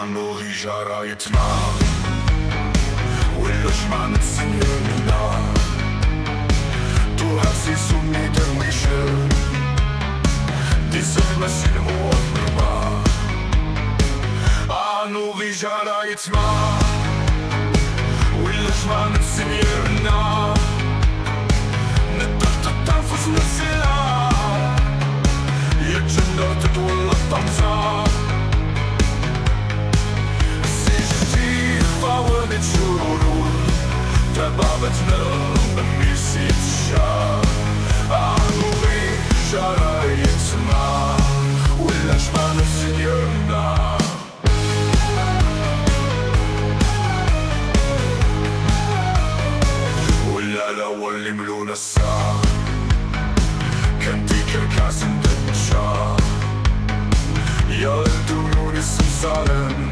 أنوغي جارة أيتما ولاش ما نتسنينا Туҳа تسيسوت يدرويشن دي سلمة سلمو أغنية أنوغي جارة أيتما ولاش ما نتسنينا ندرتет تنفوست نسلا ندرتет ولا الطمزة فاولت شرور تبابتنا بميسيت الشعر أنوغي جارة أيتما ولاش ما نسيرنا ولا واللي ملونا الساعة كان ديك الكاس ندشا يا الديون السمسارن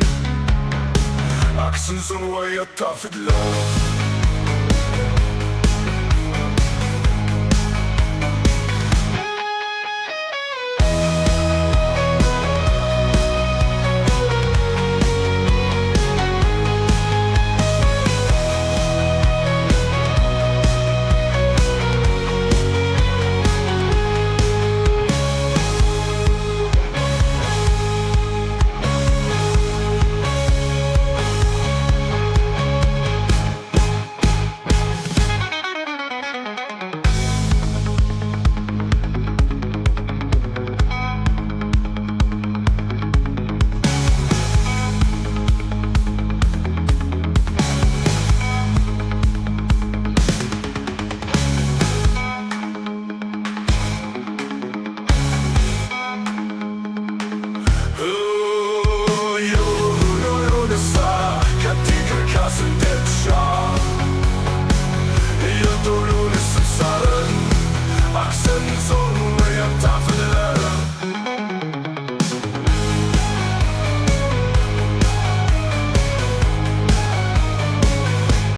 أكسن زنوية تافد لوف